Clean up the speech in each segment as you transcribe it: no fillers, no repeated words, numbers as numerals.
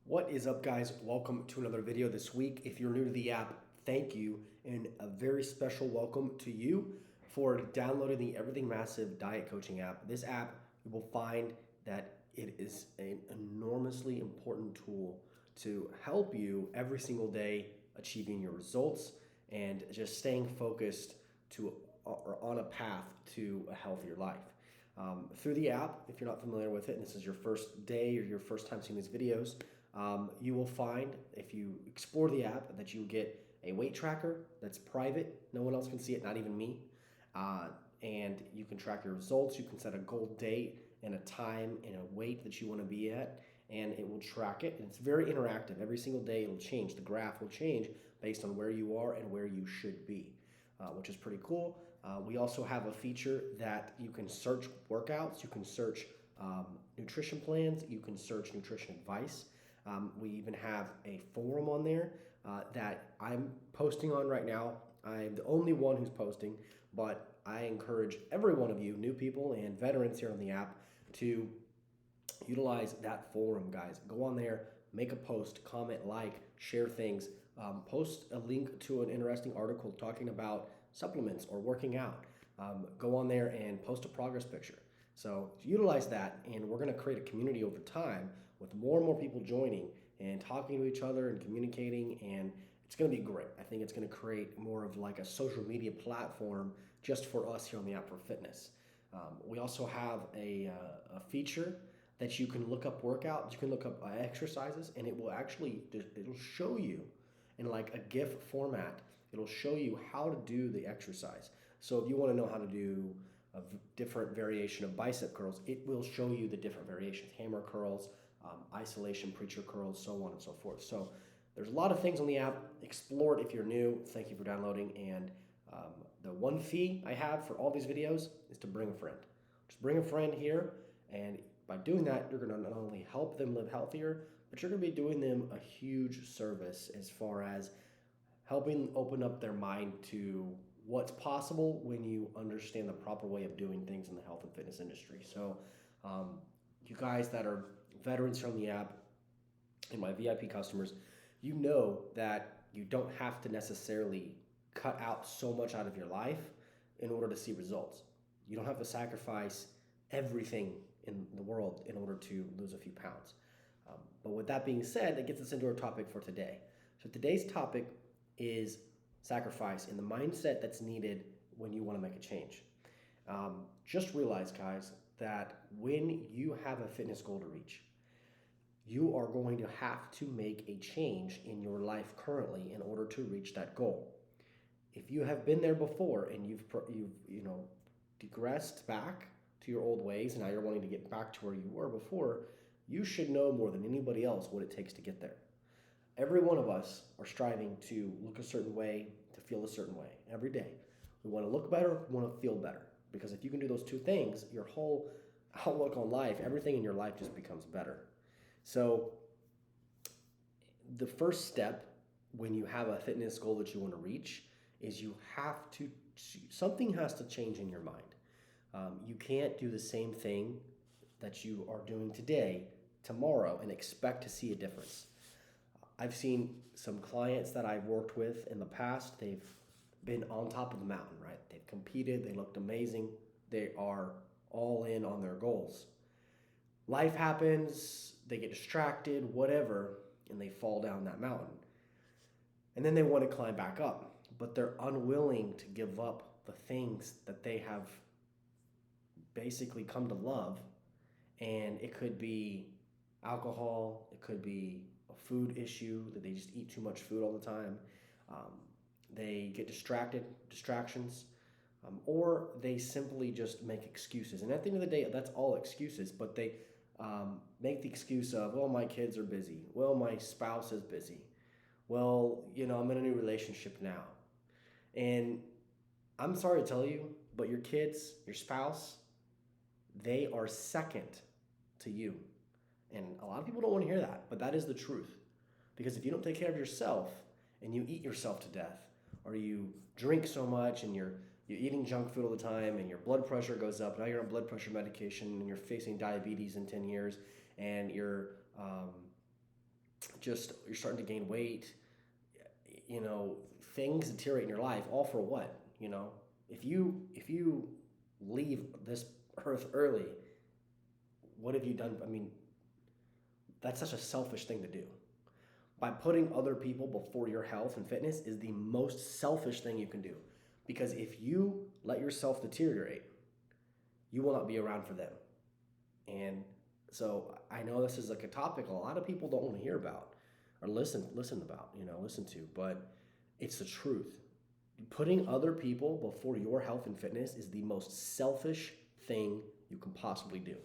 What is up, guys? Welcome to another video this week. If you're new to the app, thank you, and a very special welcome to you for downloading the Everything Massive Diet Coaching app. This app, you will find that it is an enormously important tool to help you every single day achieving your results and just staying focused to or on a path to a healthier life. Through the app, if you're not familiar with it, and this is your first day or your first time seeing these videos, you will find, if you explore the app, that you get a weight tracker that's private. No one else can see it, not even me. And you can track your results. You can set a goal date and a time and a weight that you want to be at, and it will track it. And it's very interactive. Every single day it'll change. The graph will change based on where you are and where you should be, which is pretty cool. We also have a feature that you can search workouts, you can search nutrition plans, you can search nutrition advice. We even have a forum on there that I'm posting on right now. I'm the only one who's posting, but I encourage every one of you, new people and veterans here on the app, to utilize that forum, guys. Go on there, make a post, comment, like, share things, post a link to an interesting article talking about supplements or working out. Go on there and post a progress picture. So utilize that, and we're going to create a community over time with more and more people joining and talking to each other and communicating, and it's going to be great. I think it's going to create more of like a social media platform just for us here on the App for Fitness. We also have a feature that you can look up workouts, you can look up exercises, and it will actually, it'll show you in like a GIF format. It'll show you how to do the exercise. So if you want to know how to do a different variation of bicep curls, it will show you the different variations: hammer curls, isolation, preacher curls, so on and so forth. So there's a lot of things on the app. Explore it if you're new. Thank you for downloading. And the one fee I have for all these videos is to bring a friend. Just bring a friend here, and by doing that, you're going to not only help them live healthier, but you're going to be doing them a huge service as far as helping open up their mind to what's possible when you understand the proper way of doing things in the health and fitness industry. So you guys that are veterans from the app and my VIP customers, you know that you don't have to necessarily cut out so much out of your life in order to see results. You don't have to sacrifice everything in the world in order to lose a few pounds. But with that being said, that gets us into our topic for today. So today's topic is sacrifice and the mindset that's needed when you want to make a change. Just realize, guys, that when you have a fitness goal to reach, you are going to have to make a change in your life currently in order to reach that goal. If you have been there before and you've digressed back to your old ways and now you're wanting to get back to where you were before, you should know more than anybody else what it takes to get there. Every one of us are striving to look a certain way, to feel a certain way every day. We want to look better, we want to feel better. Because if you can do those two things, your whole outlook on life, everything in your life just becomes better. So the first step when you have a fitness goal that you want to reach is something has to change in your mind. You can't do the same thing that you are doing today, tomorrow, and expect to see a difference. I've seen some clients that I've worked with in the past, they've been on top of the mountain, right? They've competed, they looked amazing, they are all in on their goals. Life happens, they get distracted, whatever, and they fall down that mountain. And then they want to climb back up, but they're unwilling to give up the things that they have basically come to love. And it could be alcohol, it could be a food issue, that they just eat too much food all the time. They get distractions, or they simply just make excuses. And at the end of the day, that's all excuses, but they make the excuse of, well, my kids are busy. Well, my spouse is busy. Well, I'm in a new relationship now. And I'm sorry to tell you, but your kids, your spouse, they are second to you. And a lot of people don't want to hear that, but that is the truth. Because if you don't take care of yourself and you eat yourself to death, or you drink so much and you're eating junk food all the time and your blood pressure goes up, now you're on blood pressure medication and you're facing diabetes in 10 years, and just you're starting to gain weight, you know, things deteriorate in your life, all for what? You know, if you leave this earth early, what have you done? I mean, that's such a selfish thing to do. By putting other people before your health and fitness is the most selfish thing you can do. Because if you let yourself deteriorate, you will not be around for them. And so I know this is like a topic a lot of people don't want to hear about or listen to, but it's the truth. Putting other people before your health and fitness is the most selfish thing you can possibly do.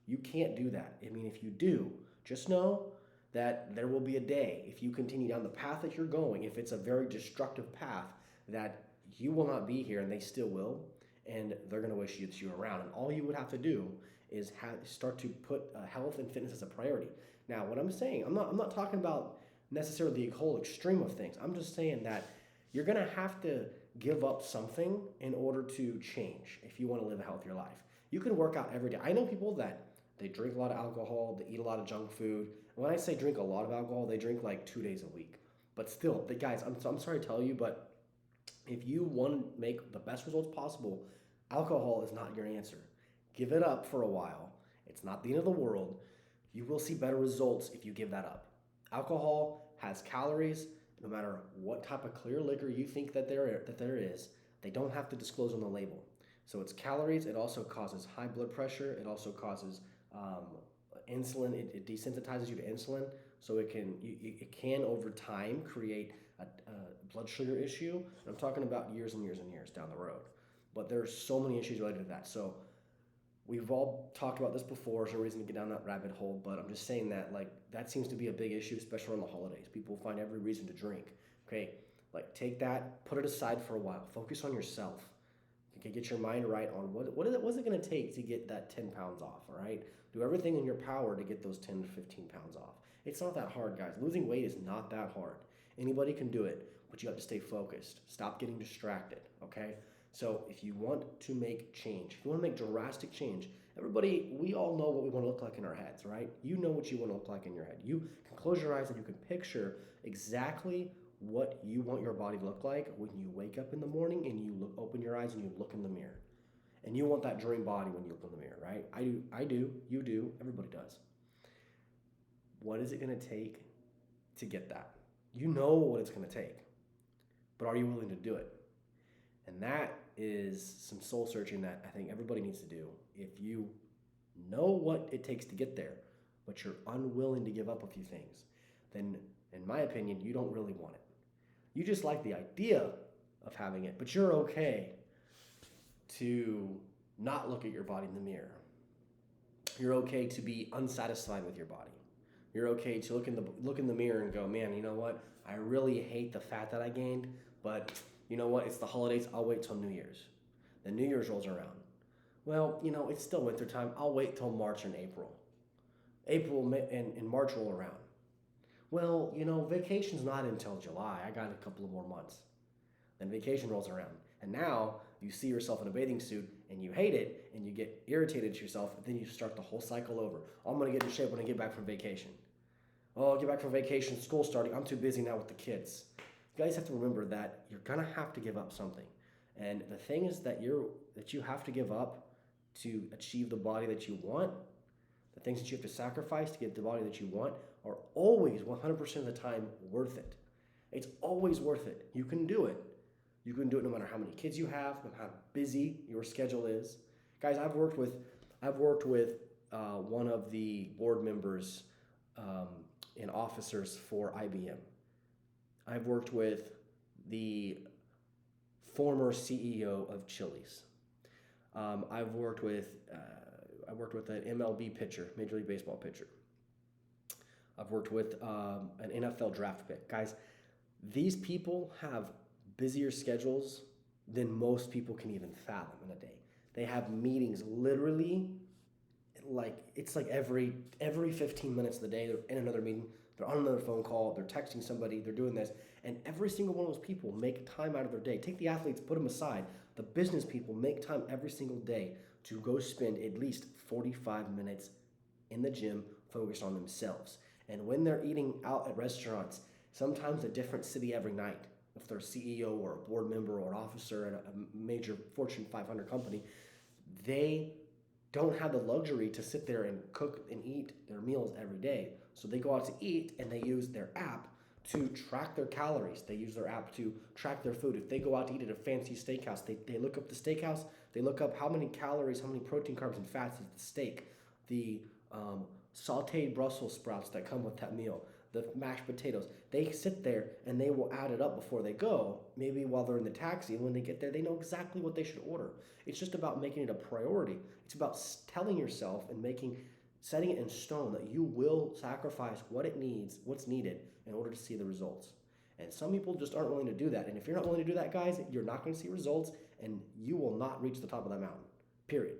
You can't do that. I mean, if you do, just know that there will be a day, if you continue down the path that you're going, if it's a very destructive path, that you will not be here and they still will, and they're going to wish you around. And all you would have to do is start to put health and fitness as a priority. Now, what I'm saying, I'm not talking about necessarily the whole extreme of things. I'm just saying that you're going to have to give up something in order to change if you want to live a healthier life. You can work out every day. I know people that they drink a lot of alcohol, they eat a lot of junk food. And when I say drink a lot of alcohol, they drink like 2 days a week. But still, guys, I'm sorry to tell you, but if you want to make the best results possible, alcohol is not your answer. Give it up for a while. It's not the end of the world. You will see better results if you give that up. Alcohol has calories. No matter what type of clear liquor you think that there is, they don't have to disclose on the label. So it's calories. It also causes high blood pressure. It also causes insulin. It desensitizes you to insulin, so it can over time create a blood sugar issue. And I'm talking about years and years and years down the road. But there's so many issues related to that. So we've all talked about this before. There's no reason to get down that rabbit hole, but I'm just saying that like that seems to be a big issue, especially on the holidays. People find every reason to drink. Okay, like take that, put it aside for a while. Focus on yourself. Okay, get your mind right on what's it going to take to get that 10 pounds off. All right, do everything in your power to get those 10 to 15 pounds off. It's not that hard, guys. Losing weight is not that hard. Anybody can do it, but you have to stay focused. Stop getting distracted. Okay. So if you want to make change, if you want to make drastic change, we all know what we want to look like in our heads, right? You know what you want to look like in your head. You can close your eyes and you can picture exactly what you want your body to look like when you wake up in the morning and you open your eyes and you look in the mirror. And you want that dream body when you look in the mirror, right? I do, you do, everybody does. What is it going to take to get that? You know what it's going to take, but are you willing to do it? And that is some soul searching that I think everybody needs to do. If you know what it takes to get there, but you're unwilling to give up a few things, then in my opinion, you don't really want it. You just like the idea of having it, but you're okay to not look at your body in the mirror. You're okay to be unsatisfied with your body. You're okay to look in the mirror and go, man, you know what? I really hate the fat that I gained, but you know what? It's the holidays. I'll wait till New Year's. Then New Year's rolls around. Well, you know, it's still wintertime. I'll wait till March and April. April and March roll around. Well, you know, vacation's not until July. I got a couple of more months. Then vacation rolls around. And now you see yourself in a bathing suit and you hate it and you get irritated at yourself. And then you start the whole cycle over. Oh, I'm going to get in shape when I get back from vacation. Oh, I'll get back from vacation, school's starting. I'm too busy now with the kids. You guys have to remember that you're going to have to give up something. And the thing is that you have to give up to achieve the body that you want, the things that you have to sacrifice to get the body that you want are always 100% of the time worth it. It's always worth it. You can do it. You can do it no matter how many kids you have, no matter how busy your schedule is. Guys, I've worked with one of the board members and officers for IBM. I've worked with the former CEO of Chili's. I've worked with an MLB pitcher, Major League Baseball pitcher. I've worked with an NFL draft pick. Guys, these people have busier schedules than most people can even fathom in a day. They have meetings literally it's like every 15 minutes of the day, they're in another meeting, they're on another phone call, they're texting somebody, they're doing this. And every single one of those people make time out of their day. Take the athletes, put them aside. The business people make time every single day to go spend at least 45 minutes in the gym focused on themselves. And when they're eating out at restaurants, sometimes a different city every night, if they're a CEO or a board member or an officer at a major Fortune 500 company, they don't have the luxury to sit there and cook and eat their meals every day. So they go out to eat and they use their app to track their calories. They use their app to track their food. If they go out to eat at a fancy steakhouse, they look up the steakhouse, they look up how many calories, how many protein, carbs, and fats is the steak, the sauteed Brussels sprouts that come with that meal, the mashed potatoes. They sit there and they will add it up before they go, maybe while they're in the taxi. And when they get there, they know exactly what they should order. It's just about making it a priority. It's about telling yourself and setting it in stone that you will sacrifice what's needed in order to see the results. And some people just aren't willing to do that. And if you're not willing to do that, guys, you're not going to see results and you will not reach the top of that mountain, period.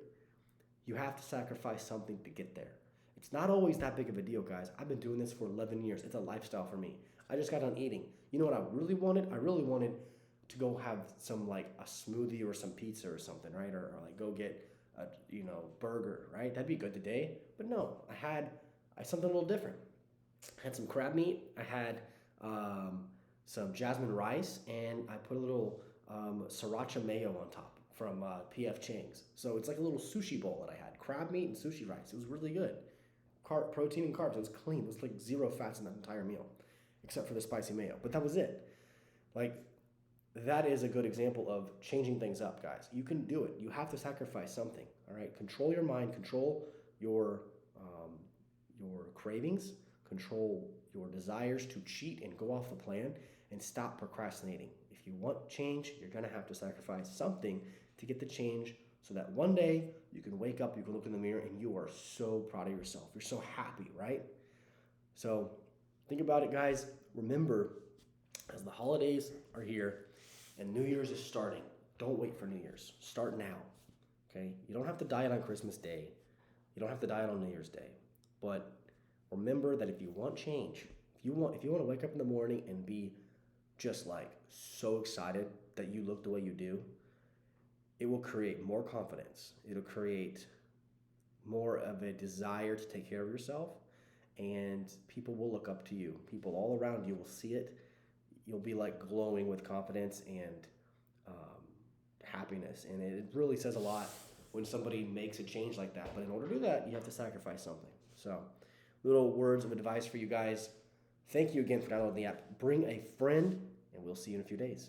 You have to sacrifice something to get there. It's not always that big of a deal, guys. I've been doing this for 11 years. It's a lifestyle for me. I just got done eating. You know what I really wanted? I really wanted to go have some like a smoothie or some pizza or something, right? Or like go get a burger, right? That'd be good today. But no, I had something a little different. I had some crab meat. I had some jasmine rice, and I put a little sriracha mayo on top from PF Chang's. So it's like a little sushi bowl that I had. Crab meat and sushi rice. It was really good. Protein and carbs. It was clean. It was like zero fats in that entire meal, except for the spicy mayo. But that was it. Like, that is a good example of changing things up, guys. You can do it. You have to sacrifice something. All right. Control your mind. Control your cravings. Control your desires to cheat and go off the plan, and stop procrastinating. If you want change, you're gonna have to sacrifice something to get the change, so that one day you can wake up, you can look in the mirror, and you are so proud of yourself. You're so happy, right? So think about it, guys. Remember, as the holidays are here and New Year's is starting, don't wait for New Year's. Start now, okay? You don't have to diet on Christmas Day. You don't have to diet on New Year's Day. But remember that if you want change, if you want to wake up in the morning and be just like so excited that you look the way you do, it will create more confidence. It'll create more of a desire to take care of yourself, and people will look up to you. People all around you will see it. You'll be like glowing with confidence and happiness, and it really says a lot when somebody makes a change like that. But in order to do that, you have to sacrifice something. So, little words of advice for you guys. Thank you again for downloading the app. Bring a friend, and we'll see you in a few days.